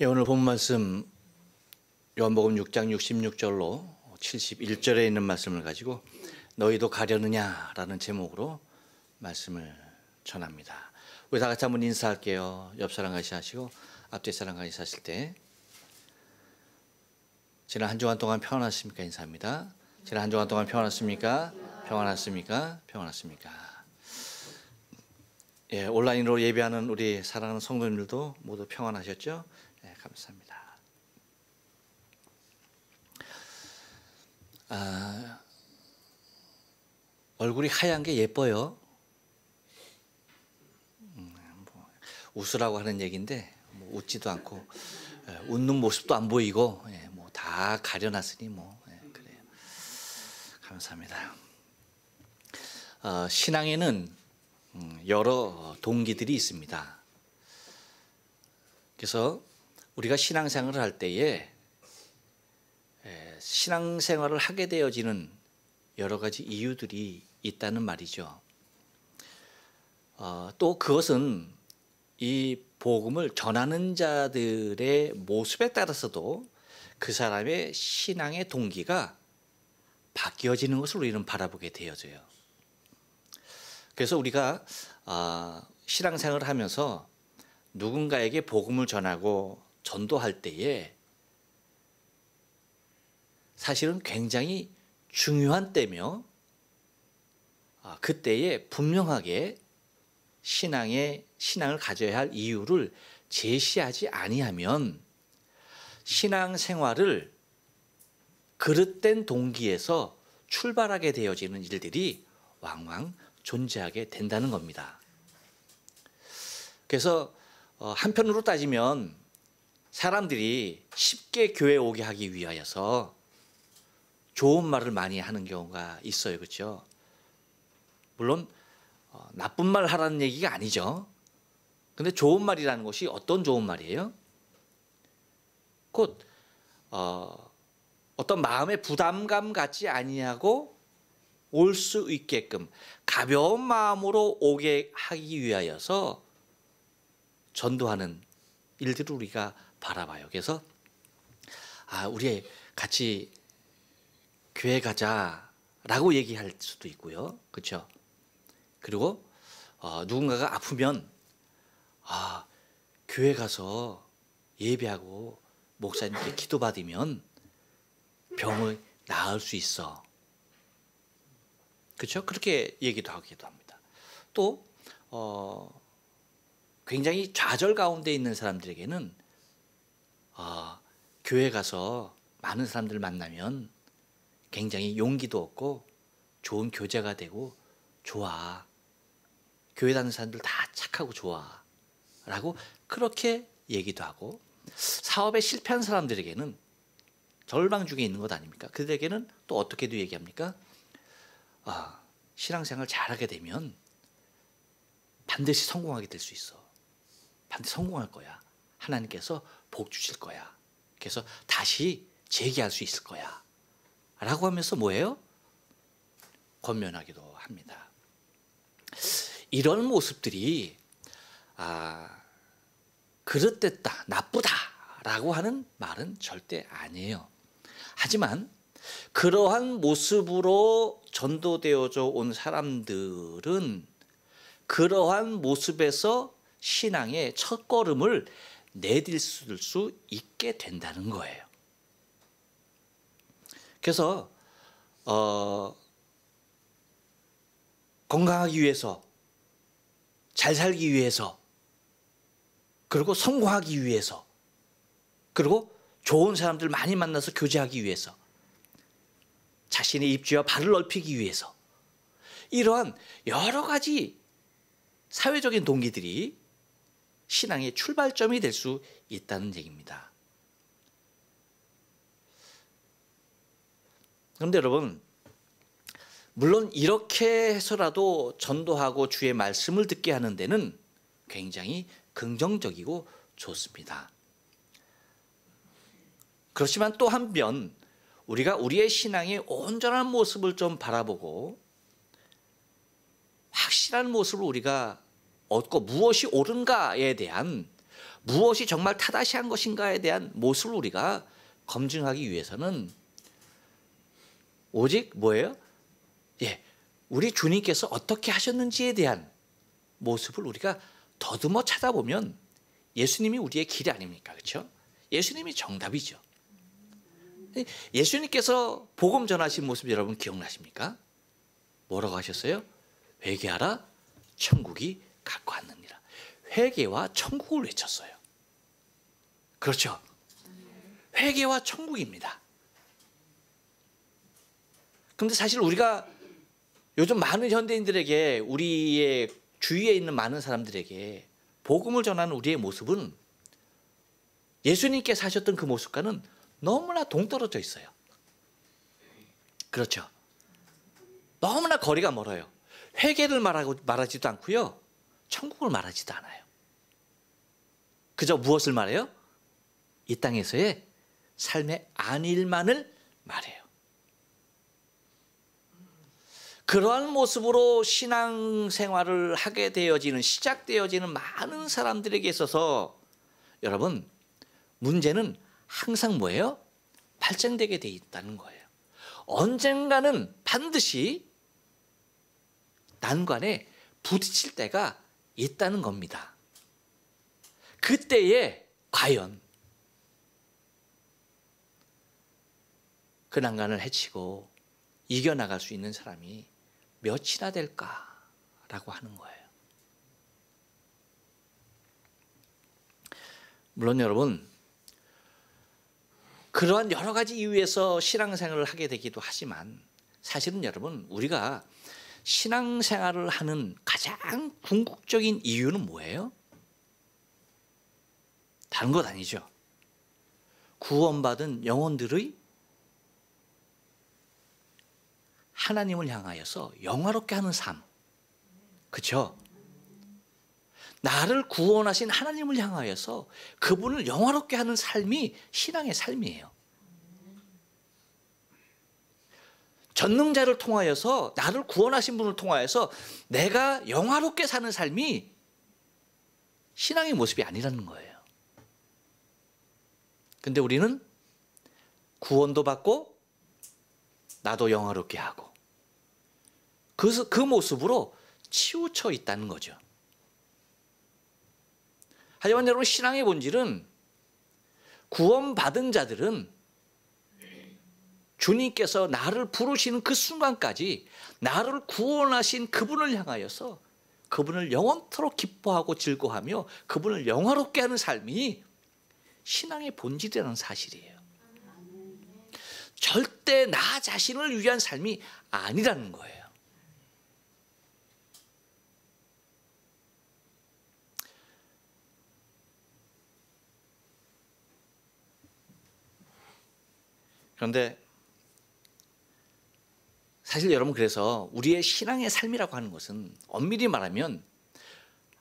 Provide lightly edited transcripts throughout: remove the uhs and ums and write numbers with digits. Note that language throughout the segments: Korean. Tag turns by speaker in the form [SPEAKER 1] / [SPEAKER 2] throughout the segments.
[SPEAKER 1] 오늘 본 말씀 요한복음 6장 66절로 71절에 있는 말씀을 가지고 너희도 가려느냐라는 제목으로 말씀을 전합니다. 우리 다 같이 한번 인사할게요. 옆 사람 같이 하시고 앞뒤 사람 같이 하실 때 지난 한 주간 동안 평안하십니까? 인사합니다. 지난 한 주간 동안 평안하십니까? 평안하십니까? 평안하십니까? 예, 온라인으로 예배하는 우리 사랑하는 성도님들도 모두 평안하셨죠? 예, 감사합니다. 얼굴이 하얀 게 예뻐요. 웃으라고 하는 얘기인데 웃지도 않고 웃는 모습도 안 보이고 다 가려놨으니 그래요. 감사합니다. 신앙에는 여러 동기들이 있습니다. 그래서 우리가 신앙생활을 할 때에 신앙생활을 하게 되어지는 여러 가지 이유들이 있다는 말이죠. 또 그것은 이 복음을 전하는 자들의 모습에 따라서도 그 사람의 신앙의 동기가 바뀌어지는 것을 우리는 바라보게 되어져요. 그래서 우리가 신앙생활을 하면서 누군가에게 복음을 전하고 전도할 때에 사실은 굉장히 중요한 때며 그때에 분명하게 신앙을 가져야 할 이유를 제시하지 아니하면 신앙생활을 그릇된 동기에서 출발하게 되어지는 일들이 왕왕 존재하게 된다는 겁니다. 그래서 한편으로 따지면 사람들이 쉽게 교회에 오게 하기 위하여서 좋은 말을 많이 하는 경우가 있어요. 그렇죠? 물론 나쁜 말 하라는 얘기가 아니죠. 근데 좋은 말이라는 것이 어떤 좋은 말이에요? 곧 어떤 마음의 부담감 갖지 아니하고 올 수 있게끔 가벼운 마음으로 오게 하기 위하여서 전도하는 일들을 우리가 바라봐요. 그래서 우리 같이 교회 가자라고 얘기할 수도 있고요. 그렇죠? 그리고 누군가가 아프면 교회 가서 예배하고 목사님께 기도받으면 병을 나을 수 있어. 그렇죠? 그렇게 얘기도 하기도 합니다. 또 굉장히 좌절 가운데 있는 사람들에게는 교회 가서 많은 사람들 만나면 굉장히 용기도 얻고 좋은 교제가 되고 좋아. 교회 다니는 사람들 다 착하고 좋아. 라고 그렇게 얘기도 하고 사업에 실패한 사람들에게는 절망 중에 있는 것 아닙니까? 그들에게는 또 어떻게도 얘기합니까? 신앙생활 잘하게 되면 반드시 성공하게 될 수 있어. 반드시 성공할 거야. 하나님께서 복 주실 거야. 그래서 다시 재기할 수 있을 거야. 라고 하면서 뭐예요? 권면하기도 합니다. 이런 모습들이 그릇됐다, 나쁘다라고 하는 말은 절대 아니에요. 하지만 그러한 모습으로 전도되어져 온 사람들은 그러한 모습에서 신앙의 첫걸음을 내딜 수 있게 된다는 거예요. 그래서 건강하기 위해서, 잘 살기 위해서, 그리고 성공하기 위해서, 그리고 좋은 사람들 많이 만나서 교제하기 위해서, 자신의 입지와 발을 넓히기 위해서 이러한 여러 가지 사회적인 동기들이 신앙의 출발점이 될 수 있다는 얘기입니다. 그런데 여러분, 물론 이렇게 해서라도 전도하고 주의 말씀을 듣게 하는 데는 굉장히 긍정적이고 좋습니다. 그렇지만 또 한편 우리가 우리의 신앙의 온전한 모습을 좀 바라보고 확실한 모습을 우리가 얻고 무엇이 옳은가에 대한 무엇이 정말 타다시한 것인가에 대한 모습을 우리가 검증하기 위해서는 오직 뭐예요? 우리 주님께서 어떻게 하셨는지에 대한 모습을 우리가 더듬어 찾아보면 예수님이 우리의 길이 아닙니까? 그렇죠? 예수님이 정답이죠. 예수님께서 복음 전하신 모습 여러분 기억나십니까? 뭐라고 하셨어요? 회개하라, 천국이 가까이 왔느니라. 회개와 천국을 외쳤어요. 그렇죠? 회개와 천국입니다. 그런데 사실 우리가 요즘 많은 현대인들에게, 우리의 주위에 있는 많은 사람들에게 복음을 전하는 우리의 모습은 예수님께서 하셨던 그 모습과는 너무나 동떨어져 있어요. 그렇죠? 너무나 거리가 멀어요. 회개를 말하지도 않고요, 천국을 말하지도 않아요. 그저 무엇을 말해요? 이 땅에서의 삶의 안일만을 말해요. 그러한 모습으로 신앙생활을 하게 되어지는, 시작되어지는 많은 사람들에게 있어서 여러분, 문제는 항상 뭐예요? 발생되게 돼 있다는 거예요. 언젠가는 반드시 난관에 부딪힐 때가 있다는 겁니다. 그때에 과연 그 난관을 헤치고 이겨나갈 수 있는 사람이 몇이나 될까라고 하는 거예요. 물론 여러분, 그러한 여러 가지 이유에서 신앙생활을 하게 되기도 하지만 사실은 여러분, 우리가 신앙생활을 하는 가장 궁극적인 이유는 뭐예요? 다른 것 아니죠. 구원받은 영혼들의 하나님을 향하여서 영화롭게 하는 삶. 그렇죠? 나를 구원하신 하나님을 향하여서 그분을 영화롭게 하는 삶이 신앙의 삶이에요. 전능자를 통하여서, 나를 구원하신 분을 통하여서 내가 영화롭게 사는 삶이 신앙의 모습이 아니라는 거예요. 근데 우리는 구원도 받고 나도 영화롭게 하고 그 모습으로 치우쳐 있다는 거죠. 하지만 여러분, 신앙의 본질은, 구원받은 자들은 주님께서 나를 부르시는 그 순간까지 나를 구원하신 그분을 향하여서 그분을 영원토록 기뻐하고 즐거워하며 그분을 영화롭게 하는 삶이 신앙의 본질이라는 사실이에요. 절대 나 자신을 위한 삶이 아니라는 거예요. 그런데 사실 여러분, 그래서 우리의 신앙의 삶이라고 하는 것은 엄밀히 말하면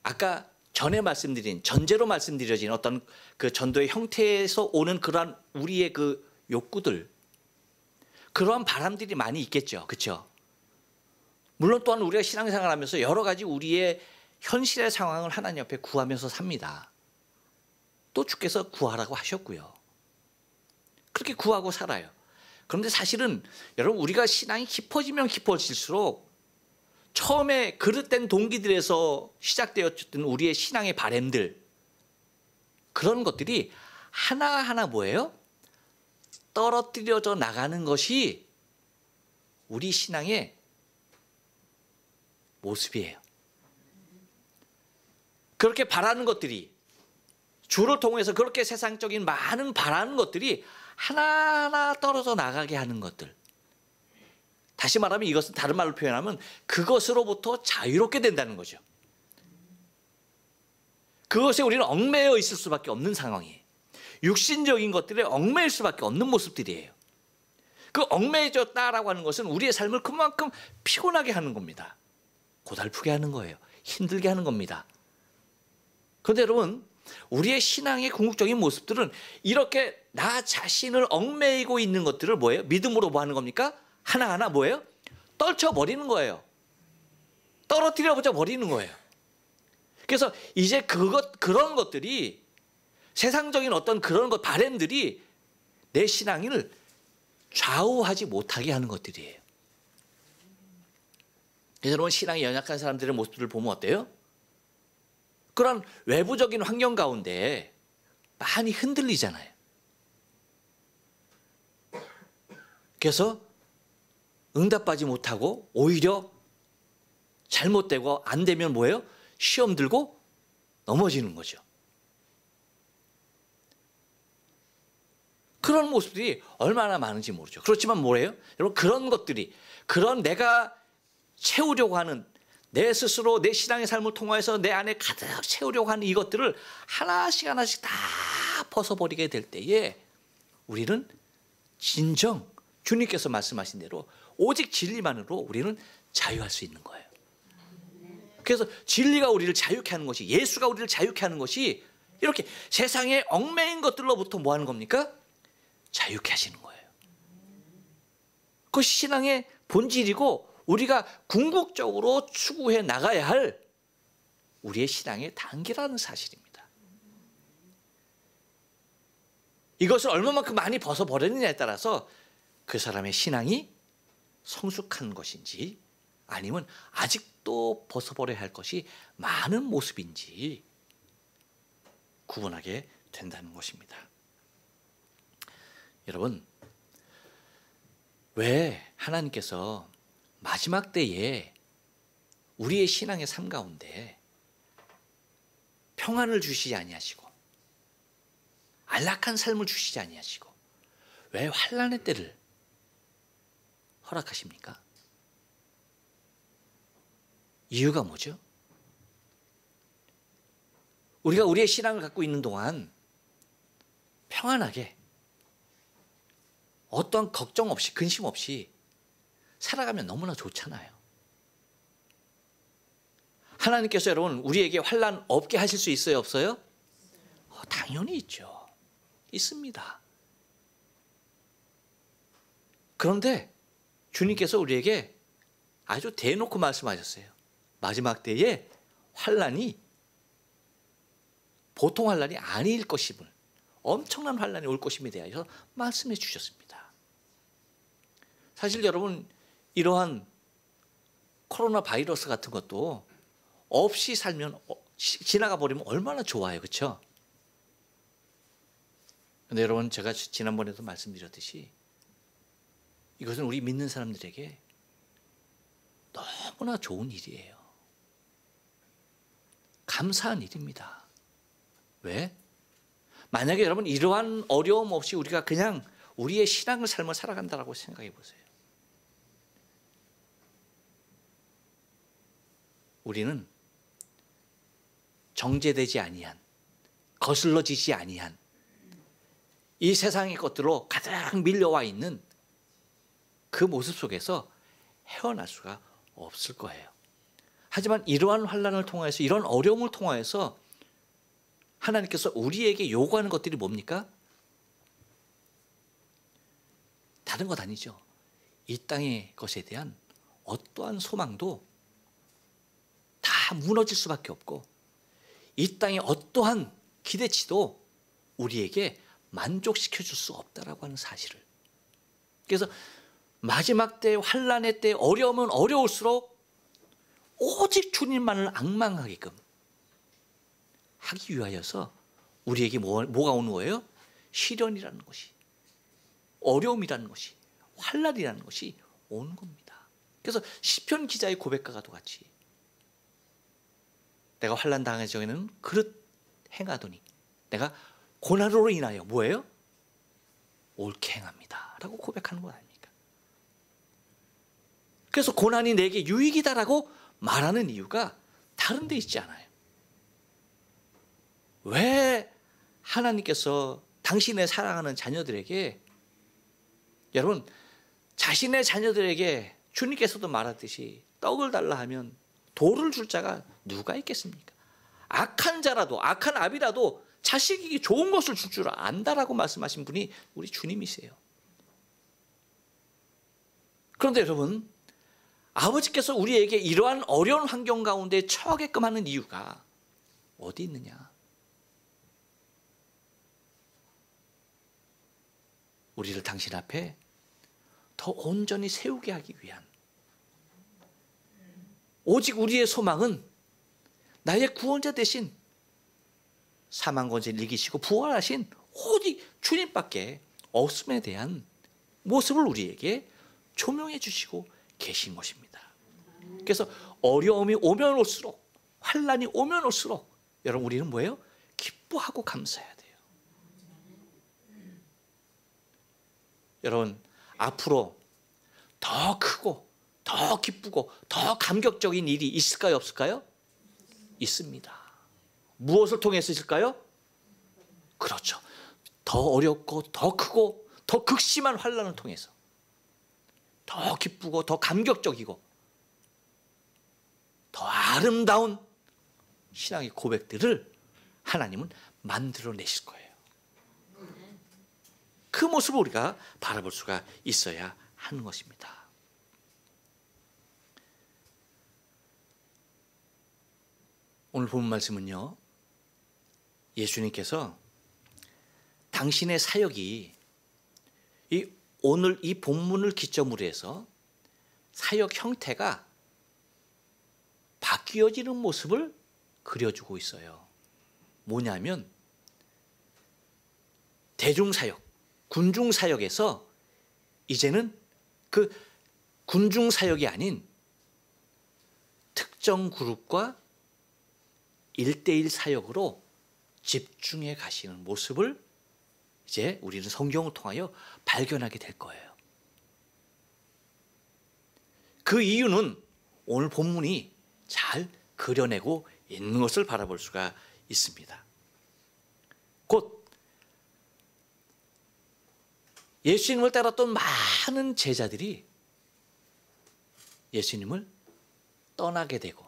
[SPEAKER 1] 아까 전에 말씀드린, 전제로 말씀드려진 어떤 그 전도의 형태에서 오는 그러한 우리의 그 욕구들, 그러한 바람들이 많이 있겠죠. 그렇죠? 물론 또한 우리가 신앙생활하면서 여러 가지 우리의 현실의 상황을 하나님 앞에 구하면서 삽니다. 또 주께서 구하라고 하셨고요. 그렇게 구하고 살아요. 그런데 사실은 여러분, 우리가 신앙이 깊어지면 깊어질수록 처음에 그릇된 동기들에서 시작되었던 우리의 신앙의 바램들, 그런 것들이 하나하나 뭐예요? 떨어뜨려져 나가는 것이 우리 신앙의 모습이에요. 그렇게 바라는 것들이, 주를 통해서 그렇게 세상적인 많은 바라는 것들이 하나하나 떨어져 나가게 하는 것들, 다시 말하면 이것은 다른 말로 표현하면 그것으로부터 자유롭게 된다는 거죠. 그것에 우리는 얽매여 있을 수밖에 없는 상황이에요. 육신적인 것들에 얽매일 수밖에 없는 모습들이에요. 그 얽매여졌다라고 하는 것은 우리의 삶을 그만큼 피곤하게 하는 겁니다. 고달프게 하는 거예요. 힘들게 하는 겁니다. 그런데 여러분, 우리의 신앙의 궁극적인 모습들은 이렇게 나 자신을 얽매이고 있는 것들을 뭐예요? 믿음으로 뭐 하는 겁니까? 하나하나 뭐예요? 떨쳐버리는 거예요. 떨어뜨려 버리는 거예요. 그래서 이제 그런 것들이 세상적인 어떤 그런 것 바램들이 내 신앙을 좌우하지 못하게 하는 것들이에요. 여러분, 신앙이 연약한 사람들의 모습들을 보면 어때요? 그런 외부적인 환경 가운데 많이 흔들리잖아요. 그래서 응답하지 못하고 오히려 잘못되고 안 되면 뭐예요? 시험 들고 넘어지는 거죠. 그런 모습들이 얼마나 많은지 모르죠. 그렇지만 뭐예요? 여러분, 그런 것들이, 그런 내가 채우려고 하는, 내 스스로 내 신앙의 삶을 통해서 내 안에 가득 채우려고 하는 이것들을 하나씩 하나씩 다 벗어버리게 될 때에 우리는 진정 주님께서 말씀하신 대로 오직 진리만으로 우리는 자유할 수 있는 거예요. 그래서 진리가 우리를 자유케 하는 것이, 예수가 우리를 자유케 하는 것이 이렇게 세상의 얽매인 것들로부터 뭐 하는 겁니까? 자유케 하시는 거예요. 그것이 신앙의 본질이고 우리가 궁극적으로 추구해 나가야 할 우리의 신앙의 단계라는 사실입니다. 이것을 얼마만큼 많이 벗어버렸느냐에 따라서 그 사람의 신앙이 성숙한 것인지 아니면 아직도 벗어버려야 할 것이 많은 모습인지 구분하게 된다는 것입니다. 여러분, 왜 하나님께서 마지막 때에 우리의 신앙의 삶 가운데 평안을 주시지 아니하시고 안락한 삶을 주시지 아니하시고 왜 환난의 때를 허락하십니까? 이유가 뭐죠? 우리가 우리의 신앙을 갖고 있는 동안 평안하게 어떠한 걱정 없이 근심 없이 살아가면 너무나 좋잖아요. 하나님께서 여러분 우리에게 환난 없게 하실 수 있어요, 없어요? 당연히 있죠. 있습니다. 그런데 주님께서 우리에게 아주 대놓고 말씀하셨어요. 마지막 때에 환난이 보통 환난이 아닐 것임을, 엄청난 환난이 올 것임에 대하여 말씀해 주셨습니다. 사실 여러분, 이러한 코로나 바이러스 같은 것도 없이 살면 지나가 버리면 얼마나 좋아요, 그렇죠? 그런데 여러분, 제가 지난번에도 말씀드렸듯이 이것은 우리 믿는 사람들에게 너무나 좋은 일이에요. 감사한 일입니다. 왜? 만약에 여러분 이러한 어려움 없이 우리가 그냥 우리의 신앙을 삶을 살아간다라고 생각해 보세요. 우리는 정죄되지 아니한, 거슬러지지 아니한 이 세상의 것들로 가득 밀려와 있는 그 모습 속에서 헤어날 수가 없을 거예요. 하지만 이러한 환난을 통해서, 이런 어려움을 통해서 하나님께서 우리에게 요구하는 것들이 뭡니까? 다른 것 아니죠. 이 땅의 것에 대한 어떠한 소망도 다 무너질 수밖에 없고 이 땅의 어떠한 기대치도 우리에게 만족시켜 줄 수 없다라고 하는 사실을. 그래서 마지막 때, 환난의 때, 어려우면 어려울수록 오직 주님만을 앙망하게끔 하기 위하여서 우리에게 뭐가 오는 거예요? 시련이라는 것이, 어려움이라는 것이, 환난이라는 것이 오는 겁니다. 그래서 시편 기자의 고백과도 같이 내가 환난 당할 적에는 그릇 행하더니 내가 고난으로 인하여 뭐예요? 옳게 행합니다 라고 고백하는 거 아닙니까? 그래서 고난이 내게 유익이다라고 말하는 이유가 다른 데 있지 않아요. 왜 하나님께서 당신의 사랑하는 자녀들에게, 여러분 자신의 자녀들에게 주님께서도 말하듯이 떡을 달라 하면 돌을 줄 자가 누가 있겠습니까? 악한 자라도, 악한 아비라도 자식에게 좋은 것을 줄 줄 안다라고 말씀하신 분이 우리 주님이세요. 그런데 여러분, 아버지께서 우리에게 이러한 어려운 환경 가운데 처하게끔 하는 이유가 어디 있느냐? 우리를 당신 앞에 더 온전히 세우게 하기 위한, 오직 우리의 소망은 나의 구원자 대신 사망 권세를 이기시고 부활하신 오직 주님밖에 없음에 대한 모습을 우리에게 조명해 주시고 계신 것입니다. 그래서 어려움이 오면 올수록, 환난이 오면 올수록 여러분 우리는 뭐예요? 기뻐하고 감사해야 돼요. 여러분 앞으로 더 크고 더 기쁘고 더 감격적인 일이 있을까요, 없을까요? 있습니다. 무엇을 통해서 있을까요? 그렇죠. 더 어렵고 더 크고 더 극심한 환난을 통해서 더 기쁘고 더 감격적이고 더 아름다운 신앙의 고백들을 하나님은 만들어내실 거예요. 그 모습을 우리가 바라볼 수가 있어야 하는 것입니다. 오늘 본 말씀은요, 예수님께서 당신의 사역이 오늘 이 본문을 기점으로 해서 사역 형태가 바뀌어지는 모습을 그려주고 있어요. 뭐냐면 대중사역, 군중사역에서 이제는 그 군중사역이 아닌 특정 그룹과 1:1 사역으로 집중해 가시는 모습을 이제 우리는 성경을 통하여 발견하게 될 거예요. 그 이유는 오늘 본문이 잘 그려내고 있는 것을 바라볼 수가 있습니다. 곧 예수님을 따랐던 많은 제자들이 예수님을 떠나게 되고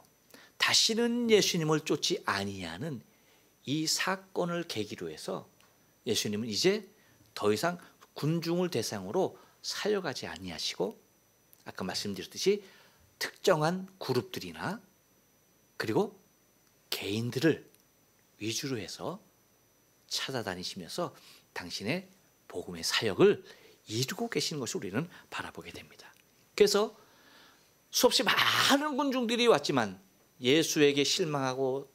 [SPEAKER 1] 다시는 예수님을 쫓지 아니하는 이 사건을 계기로 해서 예수님은 이제 더 이상 군중을 대상으로 사역하지 아니하시고 아까 말씀드렸듯이 특정한 그룹들이나 그리고 개인들을 위주로 해서 찾아다니시면서 당신의 복음의 사역을 이루고 계시는 것을 우리는 바라보게 됩니다. 그래서 수없이 많은 군중들이 왔지만 예수에게 실망하고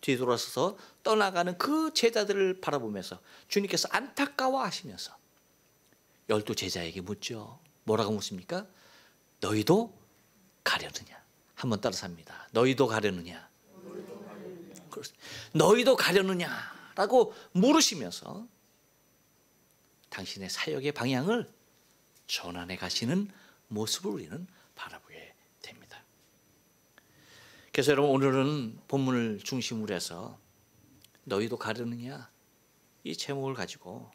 [SPEAKER 1] 뒤돌아서서 떠나가는 그 제자들을 바라보면서 주님께서 안타까워하시면서 12 제자에게 묻죠. 뭐라고 묻습니까? 너희도 가려느냐? 한번 따라서 합니다. 너희도 가려느냐? 너희도 가려느냐라고 물으시면서 당신의 사역의 방향을 전환해 가시는 모습을 우리는 바라보게 됩니다. 그래서 여러분 오늘은 본문을 중심으로 해서 너희도 가려느냐 이 제목을 가지고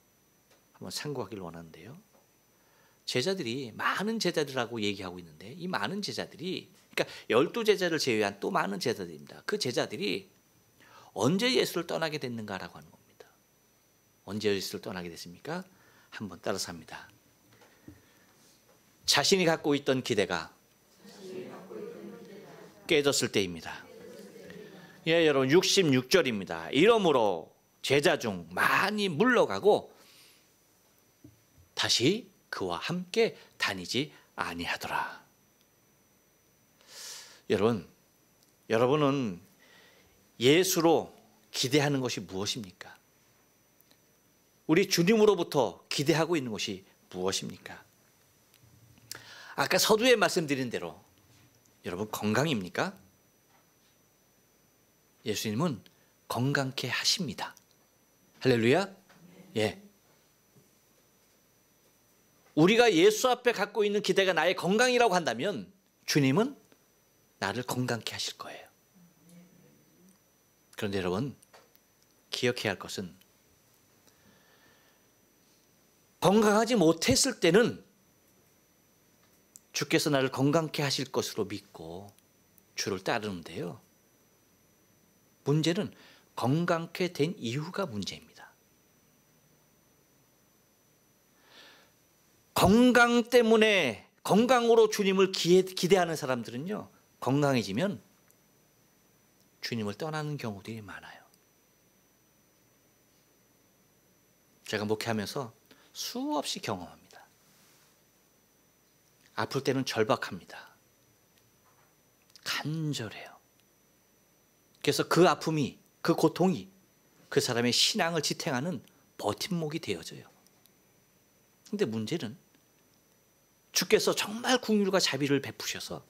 [SPEAKER 1] 한번 상고하기를 원하는데요. 제자들이 많은 제자들하고 얘기하고 있는데 이 많은 제자들이 그러니까 12 제자를 제외한 또 많은 제자들입니다. 그 제자들이 언제 예수를 떠나게 됐는가라고 하는 겁니다. 언제 예수를 떠나게 됐습니까? 한번 따라서 합니다. 자신이 갖고 있던 기대가 깨졌을 때입니다. 예, 여러분 66절입니다. 이러므로 제자 중 많이 물러가고 다시 그와 함께 다니지 아니하더라. 여러분은 예수로 기대하는 것이 무엇입니까? 우리 주님으로부터 기대하고 있는 것이 무엇입니까? 아까 서두에 말씀드린 대로 여러분 건강입니까? 예수님은 건강케 하십니다. 할렐루야. 예. 우리가 예수 앞에 갖고 있는 기대가 나의 건강이라고 한다면 주님은 나를 건강케 하실 거예요. 그런데 여러분 기억해야 할 것은 건강하지 못했을 때는 주께서 나를 건강케 하실 것으로 믿고 주를 따르는데요. 문제는 건강케 된 이유가 문제입니다. 건강 때문에 건강으로 주님을 기대하는 사람들은요. 건강해지면 주님을 떠나는 경우들이 많아요. 제가 목회하면서 수없이 경험합니다. 아플 때는 절박합니다. 간절해요. 그래서 그 아픔이, 그 고통이 그 사람의 신앙을 지탱하는 버팀목이 되어져요. 근데 문제는 주께서 정말 긍휼과 자비를 베푸셔서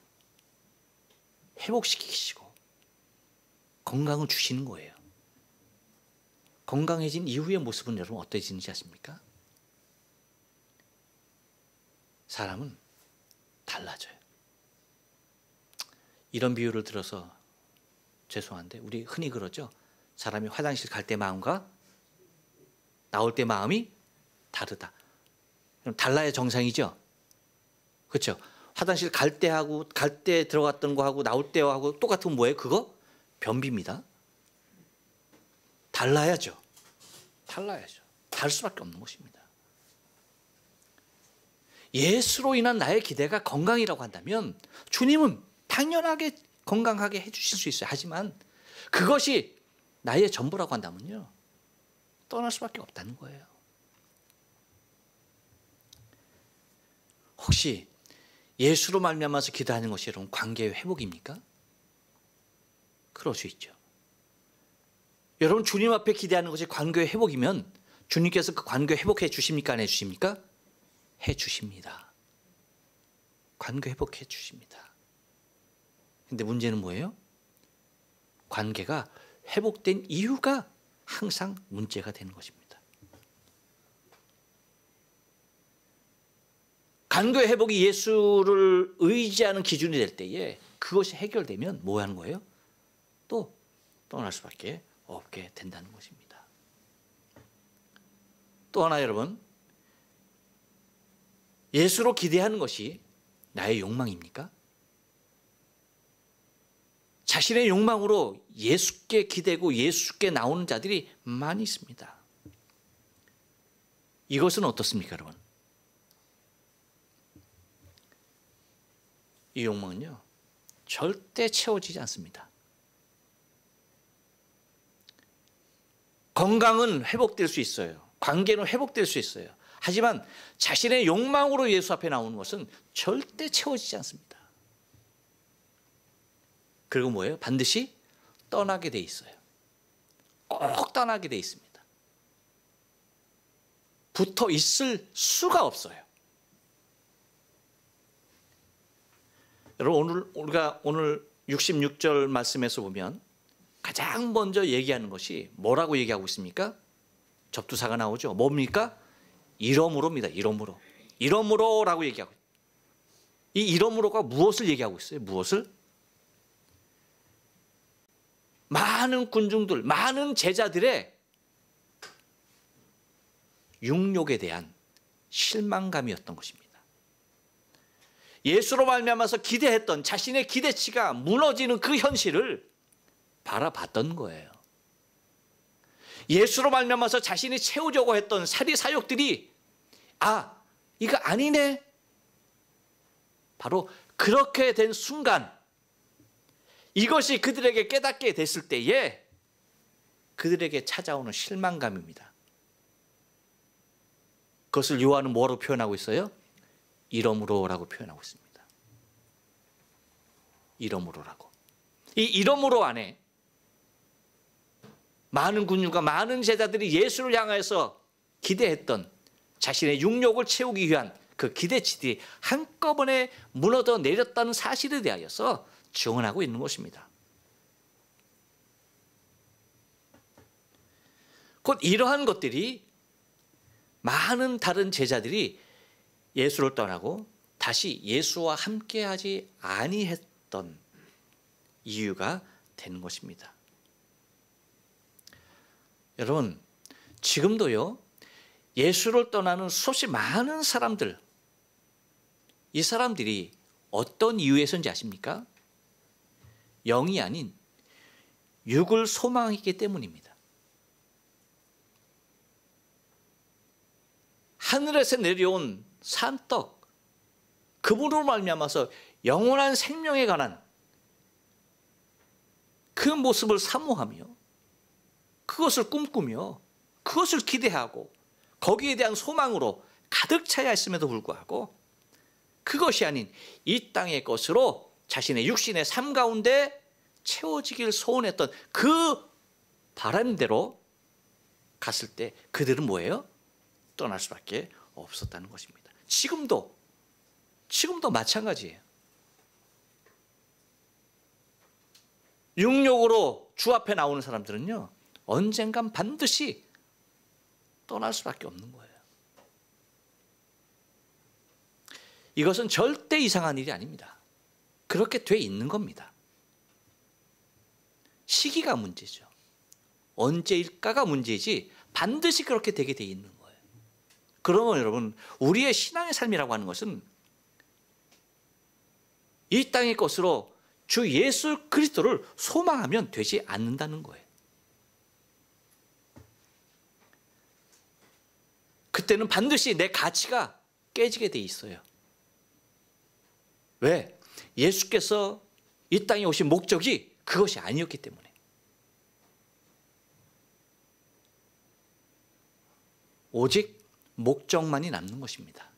[SPEAKER 1] 회복시키시고 건강을 주시는 거예요. 건강해진 이후의 모습은 여러분 어떠해지는지 아십니까? 사람은 달라져요. 이런 비유를 들어서 죄송한데 우리 흔히 그러죠. 사람이 화장실 갈 때 마음과 나올 때 마음이 다르다. 그럼 달라야 정상이죠. 그렇죠? 화장실 갈 때 들어갔던 거하고 나올 때하고 똑같은 뭐예요? 그거 변비입니다. 달라야죠. 다를 수밖에 없는 것입니다. 예수로 인한 나의 기대가 건강이라고 한다면 주님은 당연하게 건강하게 해주실 수 있어요. 하지만 그것이 나의 전부라고 한다면요, 떠날 수밖에 없다는 거예요. 혹시 예수로 말미암아서 기도하는 것이 여러분 관계의 회복입니까? 그럴 수 있죠. 여러분 주님 앞에 기대하는 것이 관계의 회복이면 주님께서 그 관계 회복해 주십니까? 안 해 주십니까? 해 주십니다. 관계 회복해 주십니다. 근데 문제는 뭐예요? 관계가 회복된 이유가 항상 문제가 되는 것입니다. 관계 회복이 예수를 의지하는 기준이 될 때에 그것이 해결되면 뭐 하는 거예요? 또 떠날 수밖에 없게 된다는 것입니다. 또 하나 여러분, 예수로 기대하는 것이 나의 욕망입니까? 자신의 욕망으로 예수께 기대고 예수께 나오는 자들이 많이 있습니다. 이것은 어떻습니까, 여러분? 이 욕망은요, 절대 채워지지 않습니다. 건강은 회복될 수 있어요. 관계는 회복될 수 있어요. 하지만 자신의 욕망으로 예수 앞에 나오는 것은 절대 채워지지 않습니다. 그리고 뭐예요? 반드시 떠나게 돼 있어요. 꼭 떠나게 돼 있습니다. 붙어 있을 수가 없어요. 여러분 우리가 오늘 66절 말씀에서 보면 가장 먼저 얘기하는 것이 뭐라고 얘기하고 있습니까? 접두사가 나오죠. 뭡니까? 이러므로입니다. 이러므로라고 얘기하고 있어요. 이 이러므로가 무엇을 얘기하고 있어요? 무엇을? 많은 군중들, 많은 제자들의 육욕에 대한 실망감이었던 것입니다. 예수로 말미암아서 기대했던 자신의 기대치가 무너지는 그 현실을 바라봤던 거예요. 예수로 말미암아서 자신이 채우려고 했던 사리사욕들이 이거 아니네. 바로 그렇게 된 순간 이것이 그들에게 깨닫게 됐을 때에 그들에게 찾아오는 실망감입니다. 그것을 요한은 뭐로 표현하고 있어요? 이러므로라고 표현하고 있습니다. 이러므로라고. 이 이러므로 안에 많은 군중과 많은 제자들이 예수를 향해서 기대했던 자신의 육욕을 채우기 위한 그 기대치들이 한꺼번에 무너져 내렸다는 사실에 대하여서 증언하고 있는 것입니다. 곧 이러한 것들이 많은 다른 제자들이 예수를 떠나고 다시 예수와 함께하지 아니했던 이유가 되는 것입니다. 여러분, 지금도요, 예수를 떠나는 수없이 많은 사람들, 이 사람들이 어떤 이유에서인지 아십니까? 영이 아닌 육을 소망했기 때문입니다. 하늘에서 내려온 산떡, 그분으로 말미암아서 영원한 생명에 관한 그 모습을 사모하며 그것을 꿈꾸며 그것을 기대하고 거기에 대한 소망으로 가득 차야 했음에도 불구하고 그것이 아닌 이 땅의 것으로 자신의 육신의 삶 가운데 채워지길 소원했던 그 바람대로 갔을 때 그들은 뭐예요? 떠날 수밖에 없었다는 것입니다. 지금도 마찬가지예요. 육력으로 주 앞에 나오는 사람들은요, 언젠간 반드시 떠날 수밖에 없는 거예요. 이것은 절대 이상한 일이 아닙니다. 그렇게 돼 있는 겁니다. 시기가 문제죠. 언제일까가 문제이지 반드시 그렇게 되게 돼 있는 거예요. 그러면 여러분, 우리의 신앙의 삶이라고 하는 것은 이 땅의 것으로 주 예수 그리스도를 소망하면 되지 않는다는 거예요. 그때는 반드시 내 가치가 깨지게 돼 있어요. 왜? 예수께서 이 땅에 오신 목적이 그것이 아니었기 때문에. 오직 목적만이 남는 것입니다.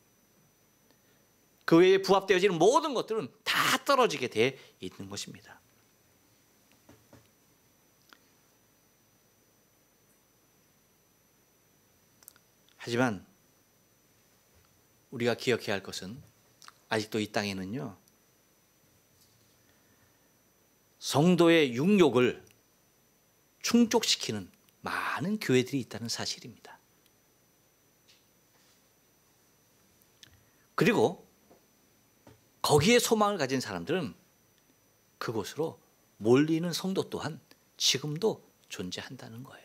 [SPEAKER 1] 그 외에 부합되어지는 모든 것들은 다 떨어지게 돼 있는 것입니다. 하지만 우리가 기억해야 할 것은 아직도 이 땅에는요, 성도의 육욕을 충족시키는 많은 교회들이 있다는 사실입니다. 그리고 거기에 소망을 가진 사람들은 그곳으로 몰리는 성도 또한 지금도 존재한다는 거예요.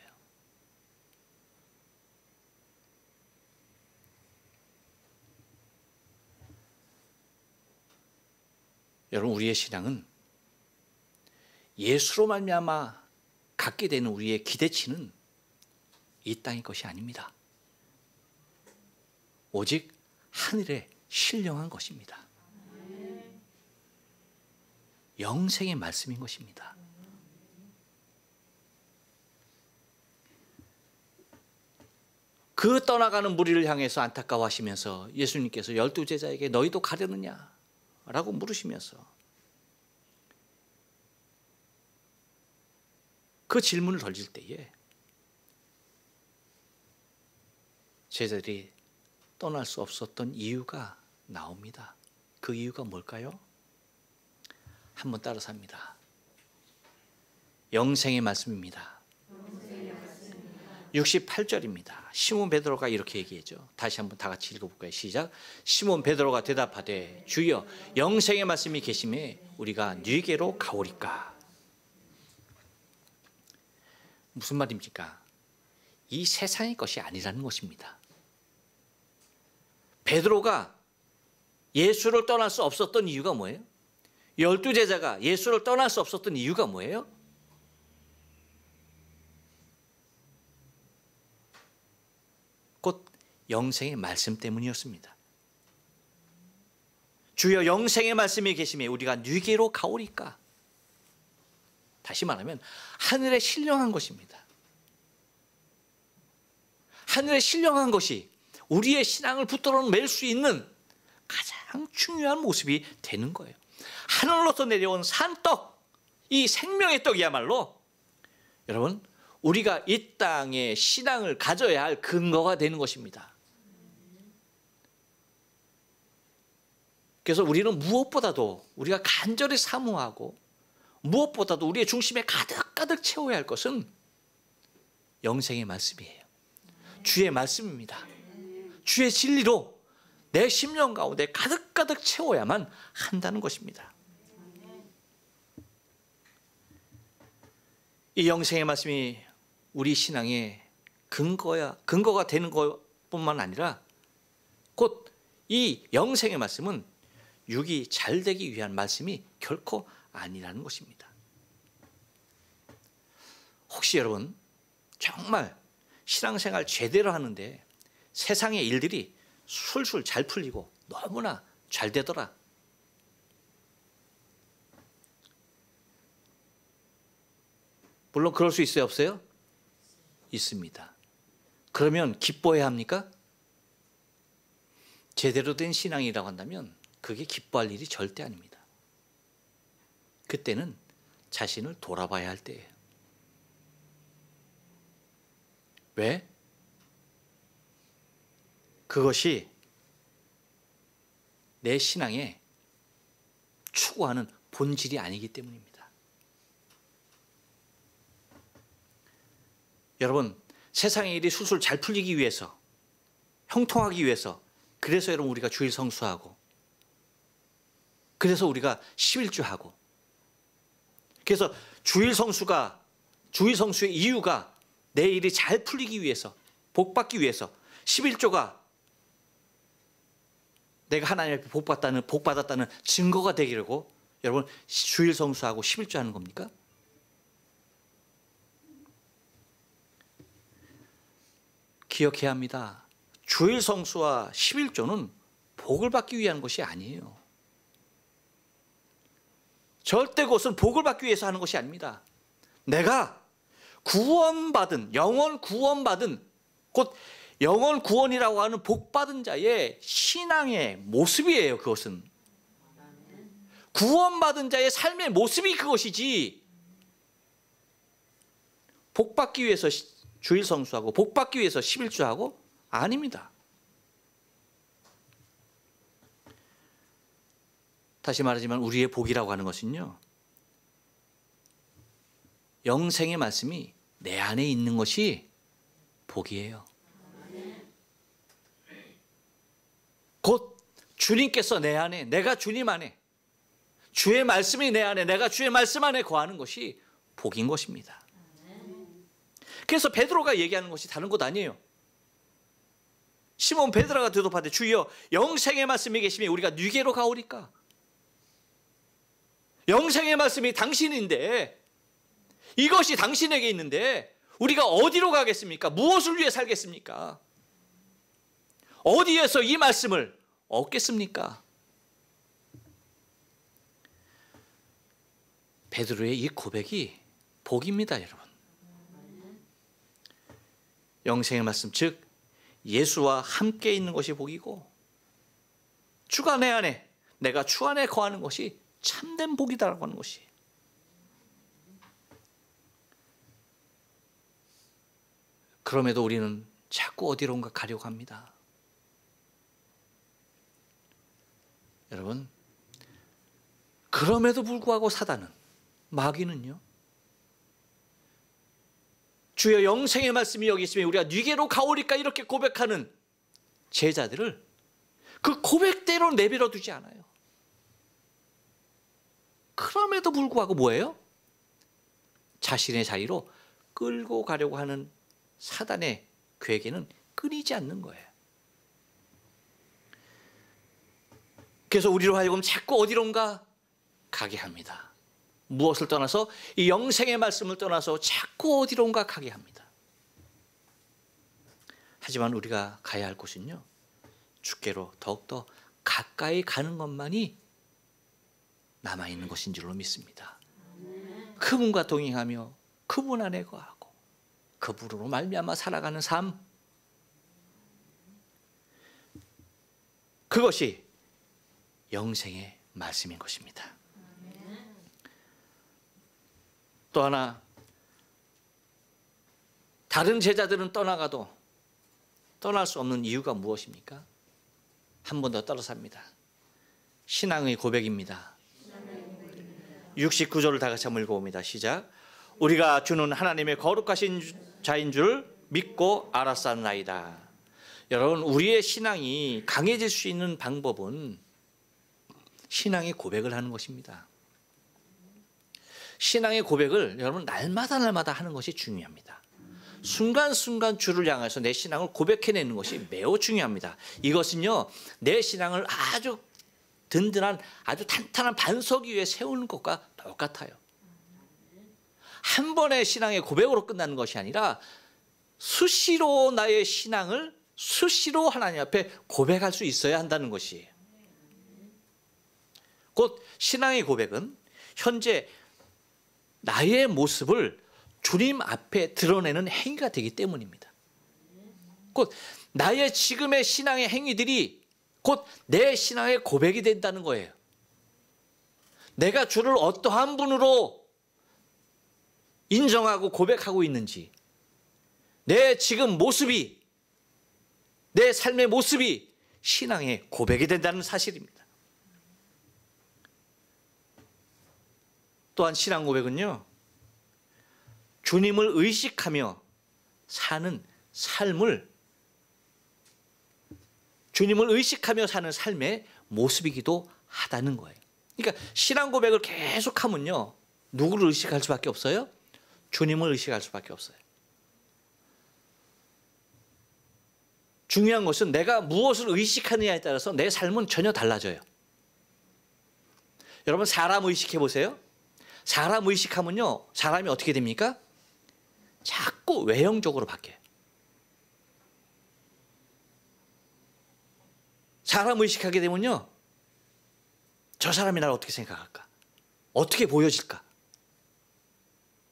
[SPEAKER 1] 여러분, 우리의 신앙은 예수로 말미암아 갖게 되는 우리의 기대치는 이 땅의 것이 아닙니다. 오직 하늘에 신령한 것입니다. 영생의 말씀인 것입니다. 그 떠나가는 무리를 향해서 안타까워하시면서 예수님께서 12제자에게 너희도 가려느냐? 라고 물으시면서 그 질문을 던질 때에 제자들이 떠날 수 없었던 이유가 나옵니다. 그 이유가 뭘까요? 한번 따라서 합니다. 영생의 말씀입니다. 68절입니다. 시몬 베드로가 이렇게 얘기했죠. 다시 한번 다 같이 읽어볼까요? 시작. 시몬 베드로가 대답하되 주여 영생의 말씀이 계심에 우리가 네게로 가오리까. 무슨 말입니까? 이 세상의 것이 아니라는 것입니다. 베드로가 예수를 떠날 수 없었던 이유가 뭐예요? 12제자가 예수를 떠날 수 없었던 이유가 뭐예요? 곧 영생의 말씀 때문이었습니다. 주여 영생의 말씀이 계심에 우리가 네게로 가오리까. 다시 말하면 하늘에 신령한 것입니다. 하늘에 신령한 것이 우리의 신앙을 붙들어 맬 수 있는 가장 중요한 모습이 되는 거예요. 하늘로서 내려온 산떡, 이 생명의 떡이야말로 여러분, 우리가 이 땅에 신앙을 가져야 할 근거가 되는 것입니다. 그래서 우리는 무엇보다도 우리가 간절히 사모하고 무엇보다도 우리의 중심에 가득가득 채워야 할 것은 영생의 말씀이에요. 주의 말씀입니다. 주의 진리로 내 심령 가운데 가득가득 채워야만 한다는 것입니다. 이 영생의 말씀이 우리 신앙의 근거가 되는 것뿐만 아니라 곧 이 영생의 말씀은 육이 잘 되기 위한 말씀이 결코 아니라는 것입니다. 혹시 여러분 정말 신앙생활 제대로 하는데 세상의 일들이 술술 잘 풀리고 너무나 잘 되더라, 물론 그럴 수 있어요, 없어요? 있습니다. 그러면 기뻐해야 합니까? 제대로 된 신앙이라고 한다면 그게 기뻐할 일이 절대 아닙니다. 그때는 자신을 돌아봐야 할 때예요. 왜? 그것이 내 신앙에 추구하는 본질이 아니기 때문입니다. 여러분, 세상의 일이 술술 잘 풀리기 위해서, 형통하기 위해서, 그래서 여러분 우리가 주일 성수하고, 그래서 우리가 11주하고, 그래서 주일 성수의 이유가 내 일이 잘 풀리기 위해서, 복 받기 위해서, 11조가 내가 하나님 앞에 복 받았다는 증거가 되기라고 여러분 주일 성수하고 11조 하는 겁니까? 기억해야 합니다. 주일 성수와 11조는 복을 받기 위한 것이 아니에요. 절대 그것은 복을 받기 위해서 하는 것이 아닙니다. 내가 구원받은, 영원 구원받은, 곧 영원 구원이라고 하는 복받은 자의 신앙의 모습이에요. 그것은 구원받은 자의 삶의 모습이 그것이지, 복받기 위해서 주일 성수하고 복받기 위해서 11주하고 아닙니다. 다시 말하지만 우리의 복이라고 하는 것은요, 영생의 말씀이 내 안에 있는 것이 복이에요. 곧 주님께서 내 안에, 내가 주님 안에, 주의 말씀이 내 안에, 내가 주의 말씀 안에 거하는 것이 복인 것입니다. 그래서 베드로가 얘기하는 것이 다른 것 아니에요. 시몬 베드로가 대답하되 주여 영생의 말씀이 계시면 우리가 누게로 가오리까? 영생의 말씀이 당신인데, 이것이 당신에게 있는데 우리가 어디로 가겠습니까? 무엇을 위해 살겠습니까? 어디에서 이 말씀을 얻겠습니까? 베드로의 이 고백이 복입니다, 여러분. 영생의 말씀, 즉 예수와 함께 있는 것이 복이고, 주가 내 안에, 내가 주 안에 거하는 것이 참된 복이다라고 하는 것이. 그럼에도 우리는 자꾸 어디론가 가려고 합니다. 여러분, 그럼에도 불구하고 사단은, 마귀는요, 주여 영생의 말씀이 여기 있으면 우리가 누게로 가오리까 이렇게 고백하는 제자들을 그 고백대로 내버려 두지 않아요. 그럼에도 불구하고 뭐예요? 자신의 자리로 끌고 가려고 하는 사단의 괴계는 끊이지 않는 거예요. 그래서 우리로 하여금 자꾸 어디론가 가게 합니다. 무엇을 떠나서, 이 영생의 말씀을 떠나서 자꾸 어디론가 가게 합니다. 하지만 우리가 가야 할 곳은요, 주께로 더욱더 가까이 가는 것만이 남아있는 것인 줄로 믿습니다. 그분과 동행하며 그분 안에 거하고 그분으로 말미암아 살아가는 삶, 그것이 영생의 말씀인 것입니다. 또 하나, 다른 제자들은 떠나가도 떠날 수 없는 이유가 무엇입니까? 한 번 더 떨어삽니다. 신앙의 고백입니다. 69절을 다 같이 한번 읽어봅니다. 시작. 우리가 주는 하나님의 거룩하신 자인 줄 믿고 알았사나이다. 여러분, 우리의 신앙이 강해질 수 있는 방법은 신앙의 고백을 하는 것입니다. 신앙의 고백을 여러분 날마다 하는 것이 중요합니다. 순간순간 주를 향해서 내 신앙을 고백해내는 것이 매우 중요합니다. 이것은요, 내 신앙을 아주 든든한, 아주 탄탄한 반석 위에 세우는 것과 똑같아요. 한 번의 신앙의 고백으로 끝나는 것이 아니라 수시로 나의 신앙을 수시로 하나님 앞에 고백할 수 있어야 한다는 것이에요. 곧 신앙의 고백은 현재 나의 모습을 주님 앞에 드러내는 행위가 되기 때문입니다. 곧 나의 지금의 신앙의 행위들이 곧 내 신앙의 고백이 된다는 거예요. 내가 주를 어떠한 분으로 인정하고 고백하고 있는지, 내 지금 모습이, 내 삶의 모습이 신앙의 고백이 된다는 사실입니다. 또한 신앙 고백은요, 주님을 의식하며 사는 삶을, 주님을 의식하며 사는 삶의 모습이기도 하다는 거예요. 그러니까 신앙 고백을 계속하면요, 누구를 의식할 수밖에 없어요? 주님을 의식할 수밖에 없어요. 중요한 것은 내가 무엇을 의식하느냐에 따라서 내 삶은 전혀 달라져요. 여러분, 사람 의식해 보세요. 사람 의식하면요, 사람이 어떻게 됩니까? 자꾸 외형적으로 바뀌어요. 사람 의식하게 되면요, 저 사람이 나를 어떻게 생각할까? 어떻게 보여질까?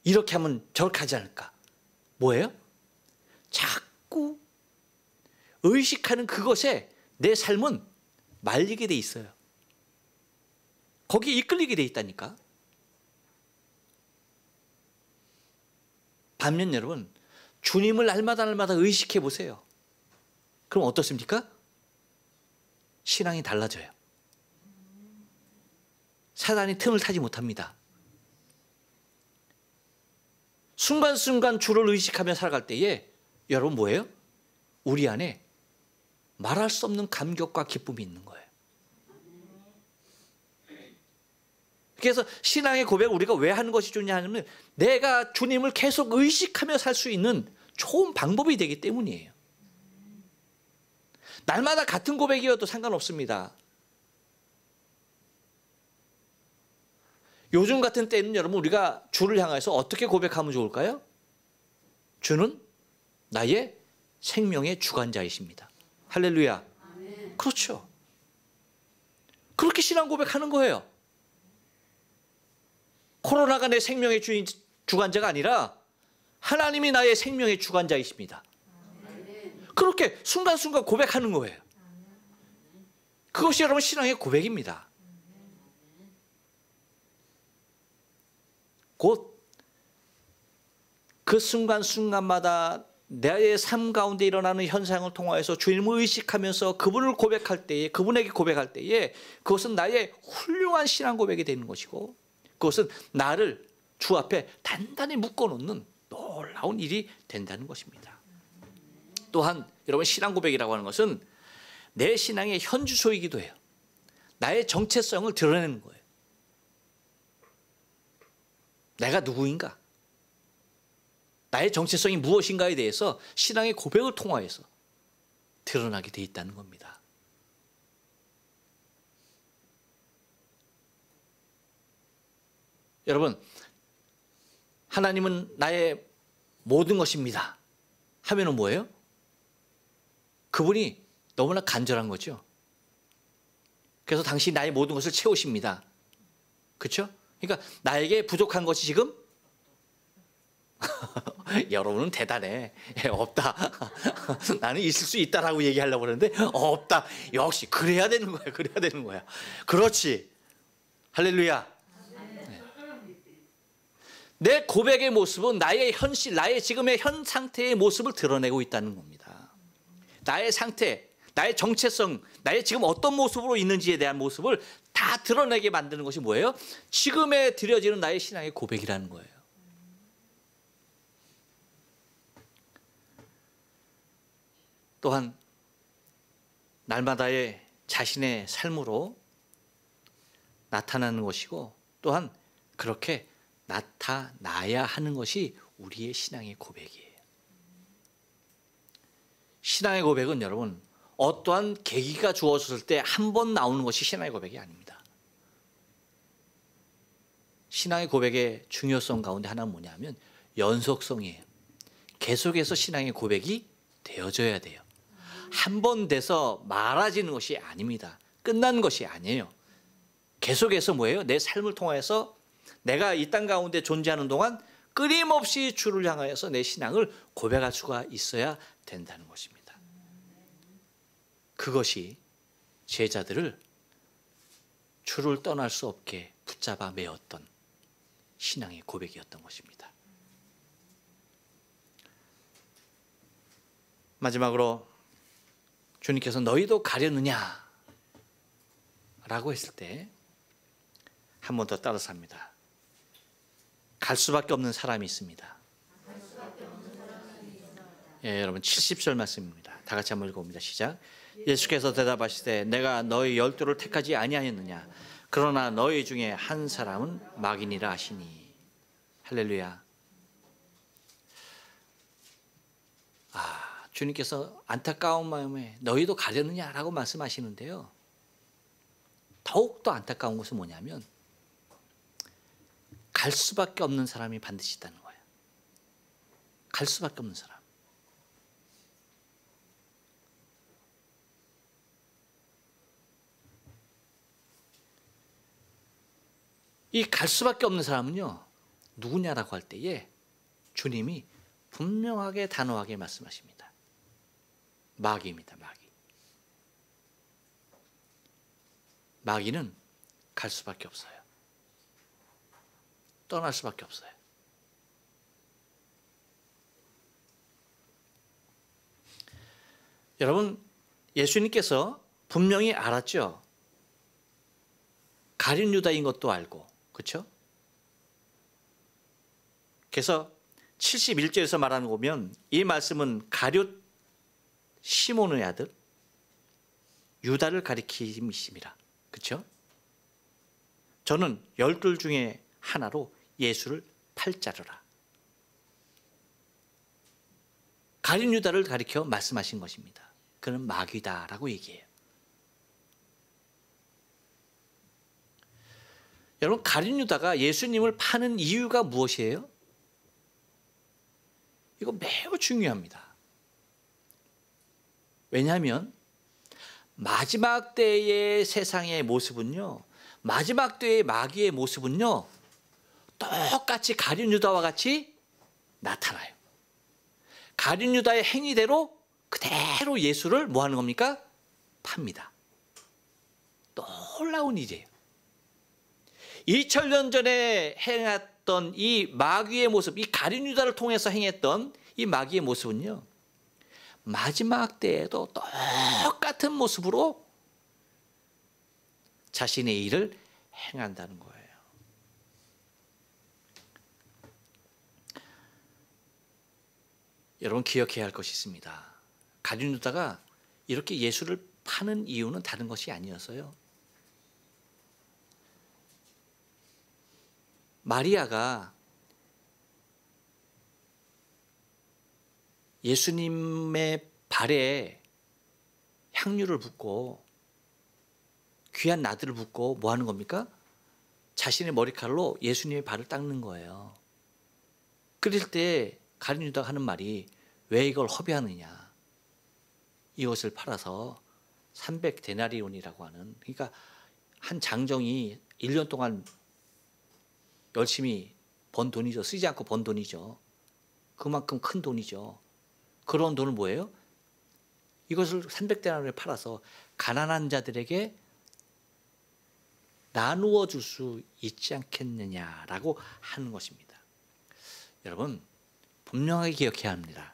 [SPEAKER 1] 이렇게 하면 저렇게 하지 않을까? 뭐예요? 자꾸 의식하는 그것에 내 삶은 말리게 돼 있어요. 거기에 이끌리게 돼 있다니까. 반면 여러분, 주님을 날마다 의식해 보세요. 그럼 어떻습니까? 신앙이 달라져요. 사단이 틈을 타지 못합니다. 순간순간 주를 의식하며 살아갈 때에 여러분 뭐예요? 우리 안에 말할 수 없는 감격과 기쁨이 있는 거예요. 그래서 신앙의 고백을 우리가 왜 하는 것이 좋냐 하면, 내가 주님을 계속 의식하며 살 수 있는 좋은 방법이 되기 때문이에요. 날마다 같은 고백이어도 상관없습니다. 요즘 같은 때는 여러분, 우리가 주를 향해서 어떻게 고백하면 좋을까요? 주는 나의 생명의 주관자이십니다. 할렐루야. 아멘. 그렇죠. 그렇게 신앙 고백하는 거예요. 코로나가 내 생명의 주관자가 아니라 하나님이 나의 생명의 주관자이십니다. 그렇게 순간순간 고백하는 거예요. 그것이 여러분 신앙의 고백입니다. 곧 그 순간순간마다 나의 삶 가운데 일어나는 현상을 통하여서 주님을 의식하면서 그분을 고백할 때에, 그분에게 고백할 때에 그것은 나의 훌륭한 신앙 고백이 되는 것이고, 그것은 나를 주 앞에 단단히 묶어놓는 놀라운 일이 된다는 것입니다. 또한 여러분, 신앙 고백이라고 하는 것은 내 신앙의 현주소이기도 해요. 나의 정체성을 드러내는 거예요. 내가 누구인가? 나의 정체성이 무엇인가에 대해서 신앙의 고백을 통하여서 드러나게 돼 있다는 겁니다. 여러분, 하나님은 나의 모든 것입니다 하면은 뭐예요? 그분이 너무나 간절한 거죠. 그래서 당신이 나의 모든 것을 채우십니다. 그렇죠? 그러니까 나에게 부족한 것이 지금 여러분은 대단해. 없다. 나는 있을 수 있다라고 얘기하려고 그러는데 없다. 역시 그래야 되는 거야. 그래야 되는 거야. 그렇지. 할렐루야. 네. 내 고백의 모습은 나의 현실, 나의 지금의 현 상태의 모습을 드러내고 있다는 겁니다. 나의 상태, 나의 정체성, 나의 지금 어떤 모습으로 있는지에 대한 모습을 다 드러내게 만드는 것이 뭐예요? 지금에 드려지는 나의 신앙의 고백이라는 거예요. 또한 날마다의 자신의 삶으로 나타나는 것이고, 또한 그렇게 나타나야 하는 것이 우리의 신앙의 고백이에요. 신앙의 고백은 여러분, 어떠한 계기가 주어졌을 때 한 번 나오는 것이 신앙의 고백이 아닙니다. 신앙의 고백의 중요성 가운데 하나는 뭐냐면 연속성이에요. 계속해서 신앙의 고백이 되어져야 돼요. 한 번 돼서 말아지는 것이 아닙니다. 끝난 것이 아니에요. 계속해서 뭐예요? 내 삶을 통해서 내가 이 땅 가운데 존재하는 동안 끊임없이 주를 향하여서 내 신앙을 고백할 수가 있어야 된다는 것입니다. 그것이 제자들을 주를 떠날 수 없게 붙잡아 메었던 신앙의 고백이었던 것입니다. 마지막으로 주님께서 너희도 가려느냐 라고 했을 때 한 번 더 따라서 합니다. 갈 수밖에 없는 사람이 있습니다. 예, 여러분 70절 말씀입니다. 다 같이 한번 읽어봅니다. 시작. 예수께서 대답하시되 내가 너희 12를 택하지 아니하였느냐 그러나 너희 중에 한 사람은 마귀니라 하시니. 할렐루야. 주님께서 안타까운 마음에 너희도 가려느냐라고 말씀하시는데요, 더욱더 안타까운 것은 뭐냐면 갈 수밖에 없는 사람이 반드시 있다는 거예요. 갈 수밖에 없는 사람. 이 갈 수밖에 없는 사람은요, 누구냐라고 할 때에 주님이 분명하게 단호하게 말씀하십니다. 마귀입니다. 마귀. 마귀는 갈 수밖에 없어요. 떠날 수밖에 없어요. 여러분, 예수님께서 분명히 알았죠. 가룟 유다인 것도 알고, 그렇죠? 그래서 71절에서 말하는 거 보면 이 말씀은 가룟 시몬의 아들 유다를 가리킴이심이라. 그렇죠? 저는 12 중에 하나로 예수를 팔자르라. 가룟 유다를 가리켜 말씀하신 것입니다. 그는 마귀다라고 얘기해요. 여러분, 가룟 유다가 예수님을 파는 이유가 무엇이에요? 이거 매우 중요합니다. 왜냐하면 마지막 때의 세상의 모습은요, 마지막 때의 마귀의 모습은요, 똑같이 가룟 유다와 같이 나타나요. 가룟 유다의 행위대로 그대로 예수를 뭐 하는 겁니까? 팝니다. 놀라운 일이에요. 2000년 전에 행했던 이 마귀의 모습, 이 가룟 유다를 통해서 행했던 이 마귀의 모습은요, 마지막 때에도 똑같은 모습으로 자신의 일을 행한다는 거예요. 여러분, 기억해야 할 것이 있습니다. 가룟 유다가 이렇게 예수를 파는 이유는 다른 것이 아니어서요, 마리아가 예수님의 발에 향유를 붓고 귀한 나들을 붓고 뭐 하는 겁니까? 자신의 머리칼로 예수님의 발을 닦는 거예요. 그럴 때 가룟 유다가 하는 말이 왜 이걸 허비하느냐. 이것을 팔아서 300데나리온이라고 하는, 그러니까 한 장정이 1년 동안 열심히 번 돈이죠. 쓰지 않고 번 돈이죠. 그만큼 큰 돈이죠. 그런 돈을 뭐예요? 이것을 300데나리온에 팔아서 가난한 자들에게 나누어 줄 수 있지 않겠느냐라고 하는 것입니다. 여러분, 분명하게 기억해야 합니다.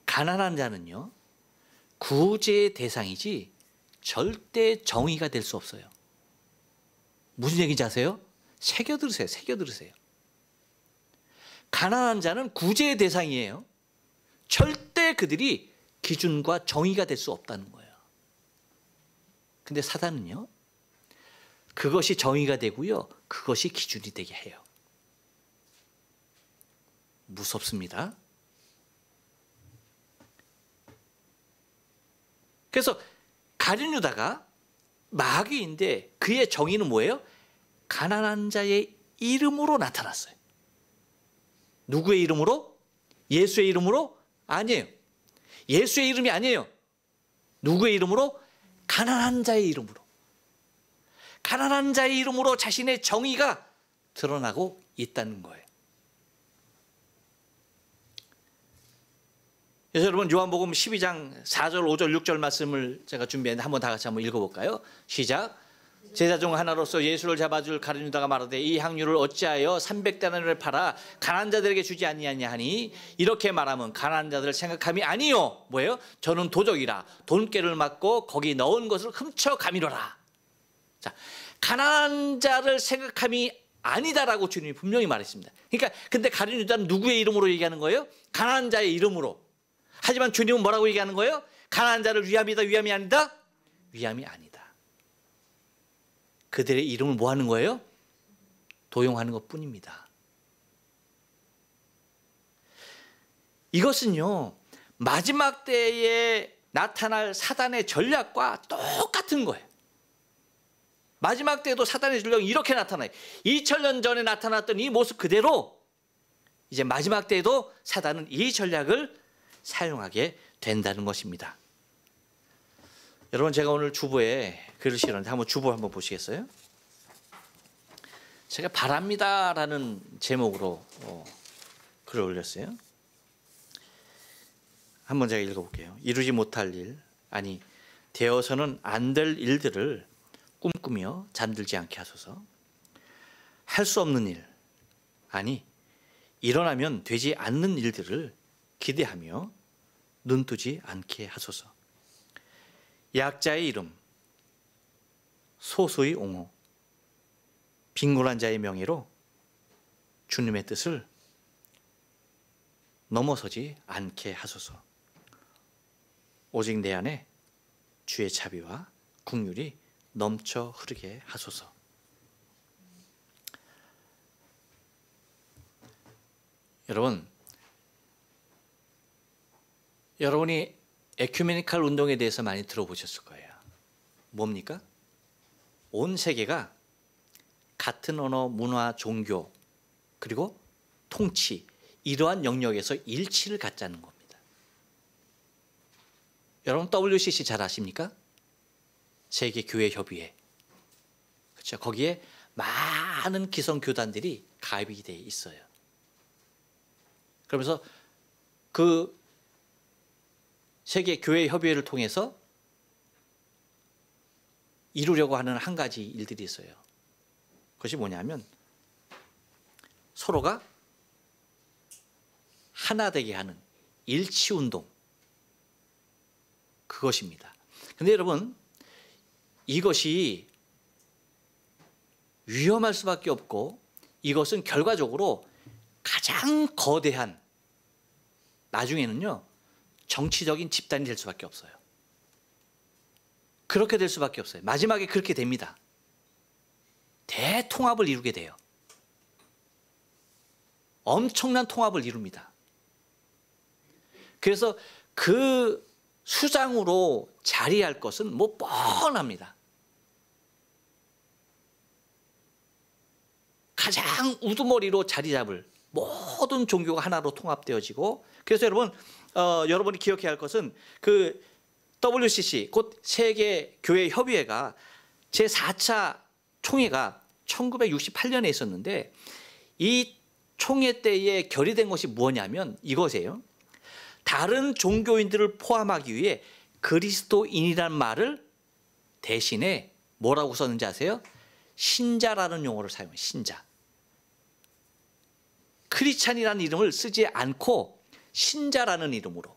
[SPEAKER 1] 가난한 자는요, 구제의 대상이지 절대 정의가 될 수 없어요. 무슨 얘기인지 아세요? 새겨 들으세요. 새겨 들으세요. 가난한 자는 구제의 대상이에요. 절대 그들이 기준과 정의가 될 수 없다는 거예요. 근데 사단은요, 그것이 정의가 되고요, 그것이 기준이 되게 해요. 무섭습니다. 그래서 가룟 유다가 마귀인데 그의 정의는 뭐예요? 가난한 자의 이름으로 나타났어요. 누구의 이름으로? 예수의 이름으로? 아니에요. 예수의 이름이 아니에요. 누구의 이름으로? 가난한 자의 이름으로. 가난한 자의 이름으로 자신의 정의가 드러나고 있다는 거예요. 그래서 여러분 요한복음 12장 4절, 5절, 6절 말씀을 제가 준비했는데 한번 다 같이 한번 읽어볼까요? 시작. 제자 중 하나로서 예수를 잡아줄 가룟 유다가 말하되 이 향유를 어찌하여 300데나리온을 팔아 가난한 자들에게 주지 아니하냐 하니 이렇게 말하면 가난한 자들을 생각함이 아니요 뭐예요? 저는 도적이라 돈깨를 맞고 거기 넣은 것을 훔쳐 가미로라. 자, 가난한 자를 생각함이 아니다라고 주님이 분명히 말했습니다. 그러니까 근데 가룟 유다는 누구의 이름으로 얘기하는 거예요? 가난한 자의 이름으로. 하지만 주님은 뭐라고 얘기하는 거예요? 가난한 자를 위함이다, 위함이 아니다? 위함이 아니다. 그들의 이름을 뭐 하는 거예요? 도용하는 것 뿐입니다. 이것은요, 마지막 때에 나타날 사단의 전략과 똑같은 거예요. 마지막 때에도 사단의 전략이 이렇게 나타나요. 2000년 전에 나타났던 이 모습 그대로 이제 마지막 때에도 사단은 이 전략을 사용하게 된다는 것입니다. 여러분, 제가 오늘 주보에 글을 실었는데 한번 주보 한번 보시겠어요? 제가 바랍니다라는 제목으로 글을 올렸어요. 한번 제가 읽어볼게요. 이루지 못할 일, 아니 되어서는 안 될 일들을 꿈꾸며 잠들지 않게 하소서. 할 수 없는 일, 아니 일어나면 되지 않는 일들을 기대하며 눈뜨지 않게 하소서. 약자의 이름, 소수의 옹호, 빈곤한 자의 명예로 주님의 뜻을 넘어서지 않게 하소서. 오직 내 안에 주의 자비와 긍휼이 넘쳐 흐르게 하소서. 여러분이 에큐메니칼 운동에 대해서 많이 들어보셨을 거예요. 뭡니까? 온 세계가 같은 언어, 문화, 종교, 그리고 통치, 이러한 영역에서 일치를 갖자는 겁니다. 여러분 WCC 잘 아십니까? 세계교회협의회. 그렇죠. 거기에 많은 기성교단들이 가입이 되어 있어요. 그러면서 그 세계교회협의회를 통해서 이루려고 하는 한 가지 일들이 있어요. 그것이 뭐냐면 서로가 하나 되게 하는 일치운동, 그것입니다. 그런데 여러분, 이것이 위험할 수밖에 없고 이것은 결과적으로 가장 거대한, 나중에는요 정치적인 집단이 될 수밖에 없어요. 그렇게 될 수밖에 없어요. 마지막에 그렇게 됩니다. 대통합을 이루게 돼요. 엄청난 통합을 이룹니다. 그래서 그 수장으로 자리할 것은 뭐 뻔합니다. 가장 우두머리로 자리 잡을 모든 종교가 하나로 통합되어지고, 그래서 여러분이 기억해야 할 것은 그 WCC, 곧 세계교회협의회가 제4차 총회가 1968년에 있었는데, 이 총회 때에 결의된 것이 뭐냐면 이것이에요. 다른 종교인들을 포함하기 위해 그리스도인이라는 말을 대신에 뭐라고 썼는지 아세요? 신자라는 용어를 사용해요. 신자. 크리스찬이라는 이름을 쓰지 않고 신자라는 이름으로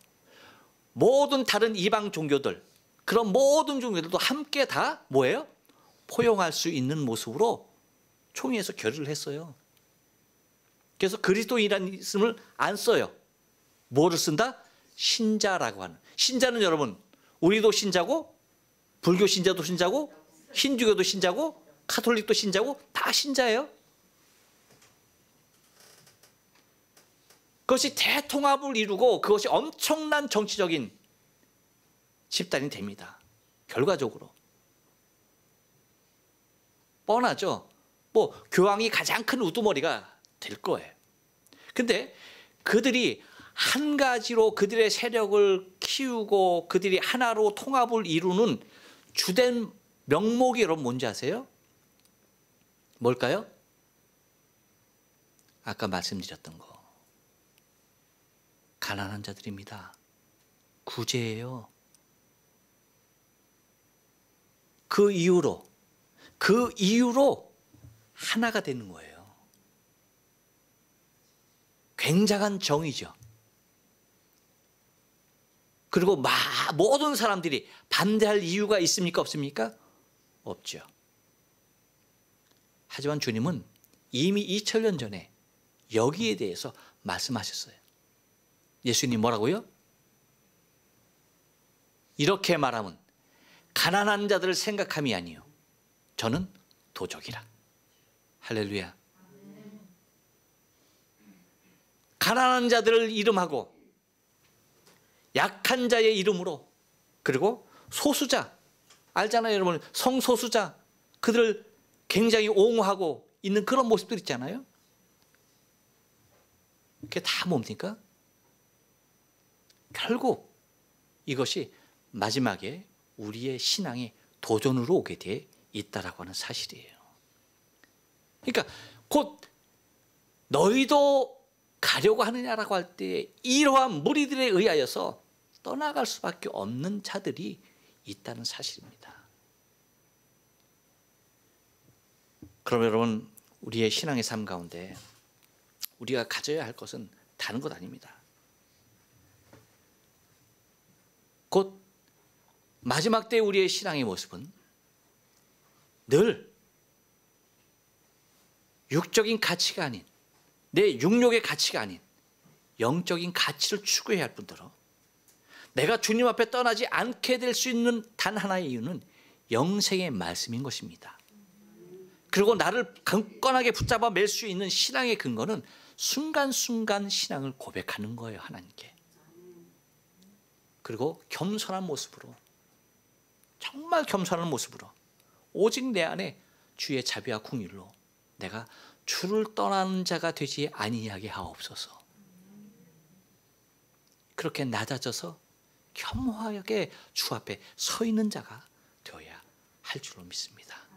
[SPEAKER 1] 모든 다른 이방 종교들, 그런 모든 종교들도 함께 다 뭐예요? 포용할 수 있는 모습으로 총회에서 결의를 했어요. 그래서 그리스도인이라는 이름을 안 써요. 뭐를 쓴다? 신자라고 하는. 신자는 여러분, 우리도 신자고, 불교 신자도 신자고, 힌두교도 신자고, 카톨릭도 신자고, 다 신자예요. 그것이 대통합을 이루고 그것이 엄청난 정치적인 집단이 됩니다. 결과적으로. 뻔하죠. 뭐 교황이 가장 큰 우두머리가 될 거예요. 근데 그들이 한 가지로 그들의 세력을 키우고 그들이 하나로 통합을 이루는 주된 명목이 여러분 뭔지 아세요? 뭘까요? 아까 말씀드렸던 거. 가난한 자들입니다. 구제예요. 그 이후로 하나가 되는 거예요. 굉장한 정의죠. 그리고 모든 사람들이 반대할 이유가 있습니까? 없습니까? 없죠. 하지만 주님은 이미 2000년 전에 여기에 대해서 말씀하셨어요. 예수님 뭐라고요? 이렇게 말하면 가난한 자들을 생각함이 아니요 저는 도적이라. 할렐루야. 가난한 자들을 이름하고 약한 자의 이름으로, 그리고 소수자, 알잖아요 여러분, 성소수자, 그들을 굉장히 옹호하고 있는 그런 모습들 있잖아요. 그게 다 뭡니까? 결국 이것이 마지막에 우리의 신앙의 도전으로 오게 돼 있다라고 하는 사실이에요. 그러니까 곧 너희도 가려고 하느냐라고 할 때 이러한 무리들에 의하여서 떠나갈 수밖에 없는 자들이 있다는 사실입니다. 그럼 여러분, 우리의 신앙의 삶 가운데 우리가 가져야 할 것은 다른 것 아닙니다. 곧 마지막 때 우리의 신앙의 모습은 늘 육적인 가치가 아닌, 내 육력의 가치가 아닌 영적인 가치를 추구해야 할 뿐더러 내가 주님 앞에 떠나지 않게 될 수 있는 단 하나의 이유는 영생의 말씀인 것입니다. 그리고 나를 굳건하게 붙잡아 맬 수 있는 신앙의 근거는 순간순간 신앙을 고백하는 거예요, 하나님께. 그리고 겸손한 모습으로, 정말 겸손한 모습으로, 오직 내 안에 주의 자비와 긍휼로 내가 주를 떠나는 자가 되지 아니하게 하옵소서. 그렇게 낮아져서 겸허하게 주 앞에 서 있는 자가 되어야 할 줄로 믿습니다.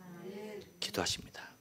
[SPEAKER 1] 기도하십니다.